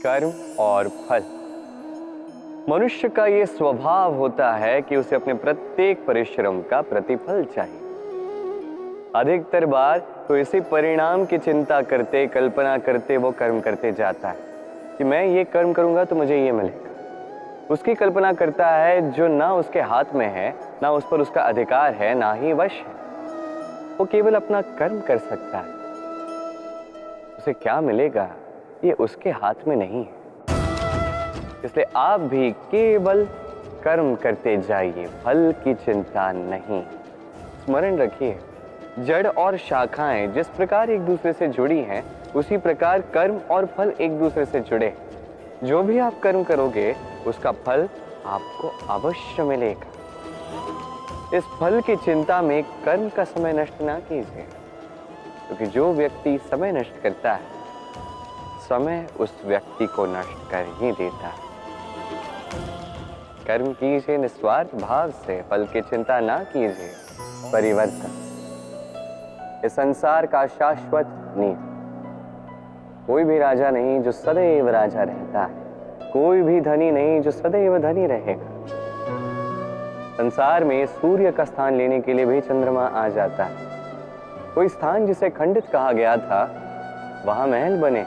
कर्म और फल। मनुष्य का ये स्वभाव होता है कि उसे अपने प्रत्येक परिश्रम का प्रतिफल चाहिए। अधिकतर बार तो इसी परिणाम की चिंता करते, कल्पना करते वो कर्म करते जाता है कि मैं ये कर्म करूंगा तो मुझे ये मिलेगा। उसकी कल्पना करता है जो ना उसके हाथ में है, ना उस पर उसका अधिकार है, ना ही वश है। वो केवल अपना कर्म कर सकता है। उसे क्या मिलेगा ये उसके हाथ में नहीं है। इसलिए आप भी केवल कर्म करते जाइए, फल की चिंता नहीं। स्मरण रखिए, जड़ और शाखाएं जिस प्रकार एक दूसरे से जुड़ी हैं, उसी प्रकार कर्म और फल एक दूसरे से जुड़े। जो भी आप कर्म करोगे उसका फल आपको अवश्य मिलेगा। इस फल की चिंता में कर्म का समय नष्ट ना कीजिए, क्योंकि जो व्यक्ति समय नष्ट करता है, समय उस व्यक्ति को नष्ट कर ही देता है। कर्म कीजिए निस्वार्थ भाव से, फल की चिंता ना कीजिए। परिवर्तन इस संसार का शाश्वत नियम। कोई भी राजा नहीं जो सदैव राजा रहता है, कोई भी धनी नहीं जो सदैव धनी रहेगा। संसार में सूर्य का स्थान लेने के लिए भी चंद्रमा आ जाता है। कोई स्थान जिसे खंडित कहा गया था, वहां महल बने।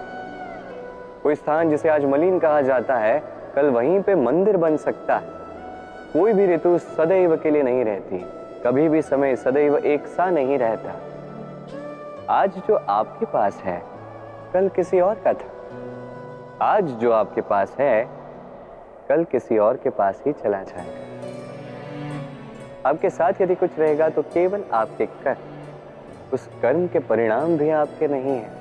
कोई स्थान जिसे आज मलिन कहा जाता है, कल वहीं पे मंदिर बन सकता है। कोई भी ऋतु सदैव के लिए नहीं रहती, कभी भी समय सदैव एक सा नहीं रहता। आज जो आपके पास है, कल किसी और का था। आज जो आपके पास है, कल किसी और के पास ही चला जाएगा। आपके साथ यदि कुछ रहेगा तो केवल आपके कर्म। उस कर्म के परिणाम भी आपके नहीं है।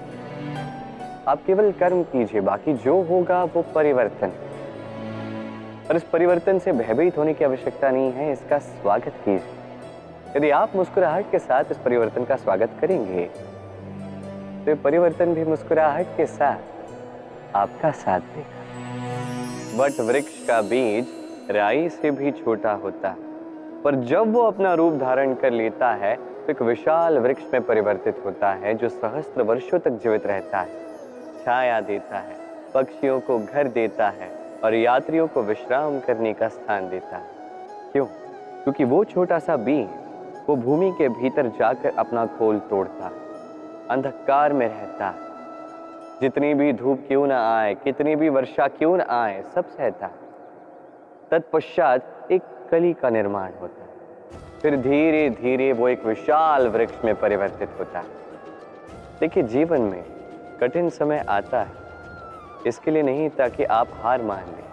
आप केवल कर्म कीजिए, बाकी जो होगा वो परिवर्तन। और इस परिवर्तन से भयभीत होने की आवश्यकता नहीं है, इसका स्वागत कीजिए। यदि आप मुस्कुराहट के साथ इस परिवर्तन का स्वागत करेंगे तो ये परिवर्तन भी मुस्कुराहट के साथ आपका साथ देगा। वट वृक्ष का बीज राई से भी छोटा होता है, पर जब वो अपना रूप धारण कर लेता है तो एक विशाल वृक्ष में परिवर्तित होता है, जो सहस्त्र वर्षों तक जीवित रहता है, छाया देता है, पक्षियों को घर देता है और यात्रियों को विश्राम करने का स्थान देता है। क्यों? क्योंकि वो छोटा सा बीज वो भूमि के भीतर जाकर अपना खोल तोड़ता है, अंधकार में रहता है। जितनी भी धूप क्यों ना आए, कितनी भी वर्षा क्यों ना आए, सब सहता है। तत्पश्चात एक कली का निर्माण होता है, फिर धीरे धीरे वो एक विशाल वृक्ष में परिवर्तित होता है। देखिए, जीवन में कठिन समय आता है, इसके लिए नहीं ताकि आप हार मान लें,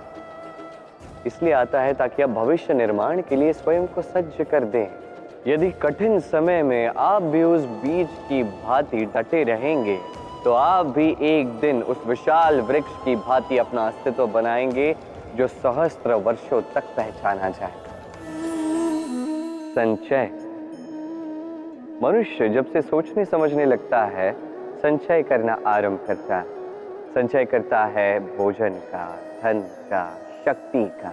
इसलिए आता है ताकि आप भविष्य निर्माण के लिए स्वयं को सज्ज कर दें। यदि कठिन समय में आप भी उस बीज की भांति डटे रहेंगे तो आप भी एक दिन उस विशाल वृक्ष की भांति अपना अस्तित्व बनाएंगे, जो सहस्त्र वर्षों तक पहचाना जाएगा। संचय। मनुष्य जब से सोचने समझने लगता है, संचय करना आरंभ करता है। संचय करता है भोजन का, धन का, शक्ति का।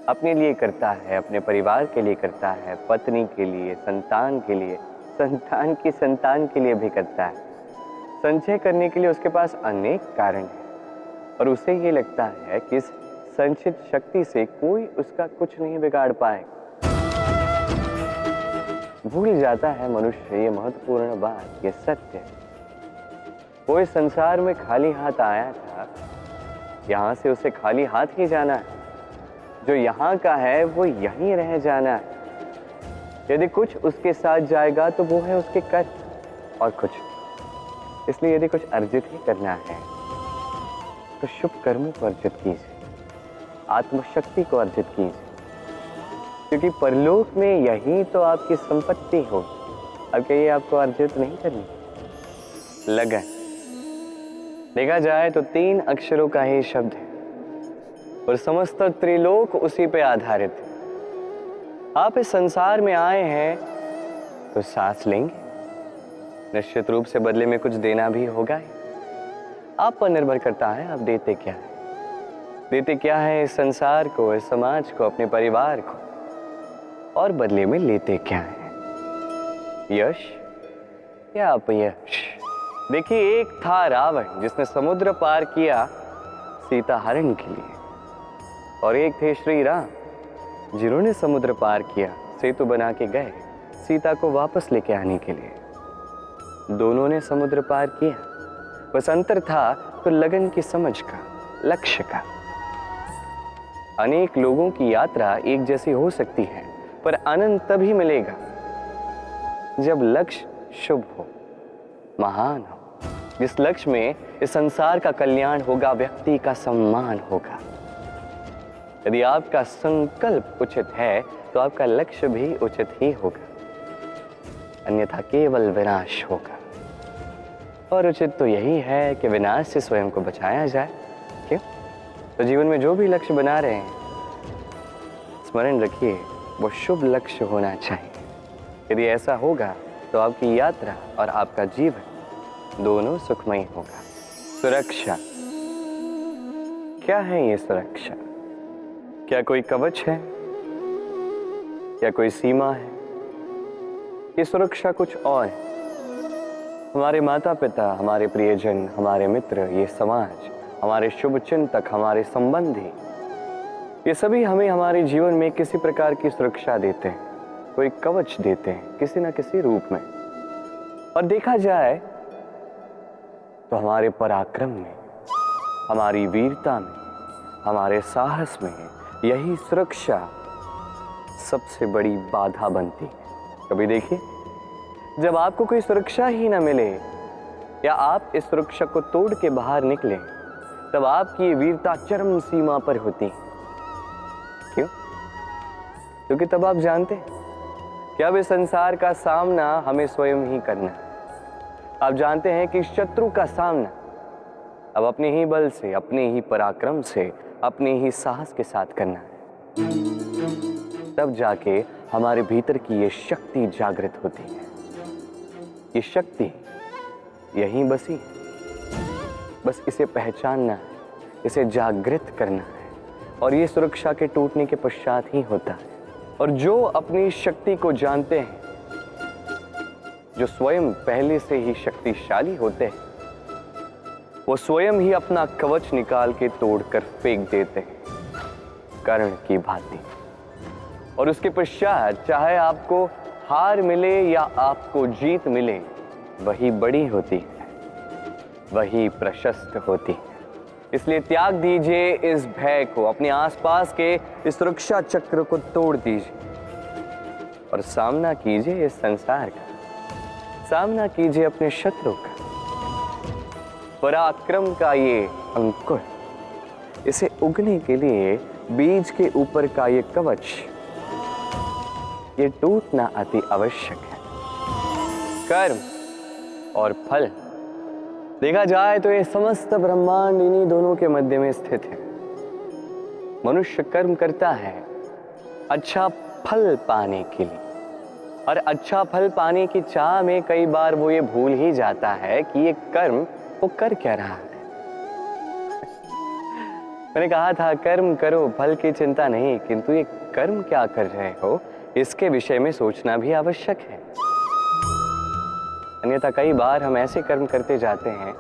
अपने लिए करता है, अपने परिवार के लिए करता है, पत्नी के लिए, संतान के लिए, संतान की संतान के लिए भी करता है। संचय करने के लिए उसके पास अनेक कारण हैं और उसे ये लगता है कि इस संचित शक्ति से कोई उसका कुछ नहीं बिगाड़ पाएगा। भूल जाता है मनुष्य ये महत्वपूर्ण बात, ये सत्य। वो इस संसार में खाली हाथ आया था, यहां से उसे खाली हाथ ही जाना है। जो यहाँ का है वो यहीं रह जाना है। यदि कुछ उसके साथ जाएगा तो वो है उसके कर्म और कुछ। इसलिए यदि कुछ अर्जित ही करना है तो शुभ कर्मों को अर्जित कीजिए, आत्मशक्ति को अर्जित कीजिए, क्योंकि परलोक में यही तो आपकी संपत्ति हो। अब कहिए आपको अर्जित नहीं करनी। लगन। देखा जाए तो 3 अक्षरों का ही शब्द है और समस्त त्रिलोक उसी पे आधारित है। आप इस संसार में आए हैं तो सांस लेंगे, निश्चित रूप से बदले में कुछ देना भी होगा ही। आप पर निर्भर करता है आप देते क्या है। देते क्या है इस संसार को, इस समाज को, अपने परिवार को, और बदले में लेते क्या है, यश या अपयश। देखिए, एक था रावण जिसने समुद्र पार किया सीता हरण के लिए, और एक थे श्री राम, जिन्होंने समुद्र पार किया, सेतु बना के गए सीता को वापस लेके आने के लिए। दोनों ने समुद्र पार किया, बस अंतर था तो लगन की समझ का, लक्ष्य का। अनेक लोगों की यात्रा एक जैसी हो सकती है, पर आनंद तभी मिलेगा जब लक्ष्य शुभ हो, महान हो, जिस लक्ष्य में इस संसार का कल्याण होगा, व्यक्ति का सम्मान होगा। यदि आपका संकल्प उचित है तो आपका लक्ष्य भी उचित ही होगा, अन्यथा केवल विनाश होगा। और उचित तो यही है कि विनाश से स्वयं को बचाया जाए। क्यों? तो जीवन में जो भी लक्ष्य बना रहे हैं, स्मरण रखिए वो शुभ लक्ष्य होना चाहिए। यदि ऐसा होगा तो आपकी यात्रा और आपका जीवन दोनों सुखमय होगा। सुरक्षा, क्या है ये सुरक्षा? क्या कोई कवच है या कोई सीमा है? ये सुरक्षा कुछ और है। हमारे माता पिता, हमारे प्रियजन, हमारे मित्र, ये समाज, हमारे शुभ चिंतक, हमारे संबंधी, ये सभी हमें हमारे जीवन में किसी प्रकार की सुरक्षा देते हैं, कोई कवच देते हैं किसी न किसी रूप में। और देखा जाए तो हमारे पराक्रम में, हमारी वीरता में, हमारे साहस में यही सुरक्षा सबसे बड़ी बाधा बनती है। कभी देखिए, जब आपको कोई सुरक्षा ही ना मिले या आप इस सुरक्षा को तोड़ के बाहर निकले, तब आपकी वीरता चरम सीमा पर होती है। क्यों? क्योंकि तब आप जानते हैं कि अब इस संसार का सामना हमें स्वयं ही करना है। आप जानते हैं कि शत्रु का सामना अब अपने ही बल से, अपने ही पराक्रम से, अपने ही साहस के साथ करना है। तब जाके हमारे भीतर की ये शक्ति जागृत होती है। ये शक्ति यहीं बसी है, बस इसे पहचानना है, इसे जागृत करना है, और ये सुरक्षा के टूटने के पश्चात ही होता है। और जो अपनी शक्ति को जानते हैं, जो स्वयं पहले से ही शक्तिशाली होते हैं, वो स्वयं ही अपना कवच निकाल के तोड़कर फेंक देते हैं, कर्ण की भांति। और उसके पश्चात चाहे आपको हार मिले या आपको जीत मिले, वही बड़ी होती है, वही प्रशस्त होती है। इसलिए त्याग दीजिए इस भय को, अपने आसपास के इस सुरक्षा चक्र को तोड़ दीजिए और सामना कीजिए इस संसार का, सामना कीजिए अपने शत्रु का। पराक्रम का ये अंकुर, इसे उगने के लिए बीज के ऊपर का ये कवच, ये टूटना अति आवश्यक है। कर्म और फल, देखा जाए तो ये समस्त ब्रह्मांड इन्हीं दोनों के मध्य में स्थित है। मनुष्य कर्म करता है अच्छा फल पाने के लिए, और अच्छा फल पाने की चाह में कई बार वो ये भूल ही जाता है कि ये कर्म वो कर क्या रहा है। मैंने कहा था कर्म करो, फल की चिंता नहीं, किंतु ये कर्म क्या कर रहे हो इसके विषय में सोचना भी आवश्यक है। अन्यथा कई बार हम ऐसे कर्म करते जाते हैं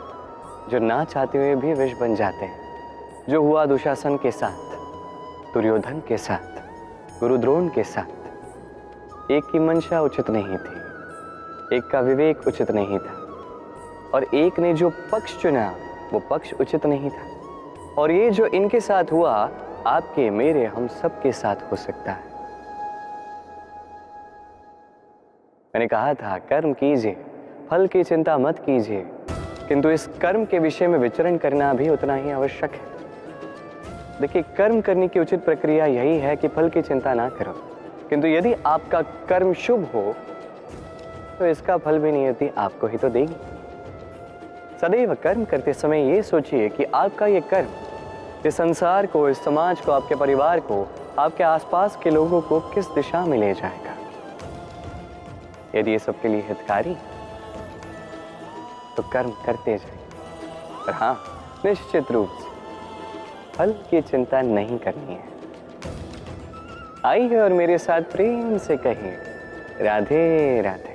जो ना चाहते हुए भी विष बन जाते हैं। जो हुआ दुशासन के साथ, दुर्योधन के साथ, गुरुद्रोण के साथ। एक की मंशा उचित नहीं थी, एक का विवेक उचित नहीं था, और एक ने जो पक्ष चुना वो पक्ष उचित नहीं था। और ये जो इनके साथ हुआ, आपके, मेरे, हम सब के साथ हो सकता है। मैंने कहा था कर्म कीजिए, फल की चिंता मत कीजिए, किंतु इस कर्म के विषय में विचरण करना भी उतना ही आवश्यक है। देखिए, कर्म करने की उचित प्रक्रिया यही है कि फल की चिंता ना करो, किंतु यदि आपका कर्म शुभ हो तो इसका फल भी नियति आपको ही तो देगी। सदैव कर्म करते समय ये सोचिए कि आपका ये कर्म इस संसार को, इस समाज को, आपके परिवार को, आपके आसपास के लोगों को किस दिशा में ले जाएगा। यदि ये सबके लिए हितकारी तो कर्म करते जाइए, और हाँ, निश्चित रूप से फल की चिंता नहीं करनी है। आइए और मेरे साथ प्रेम से कहिए, राधे राधे।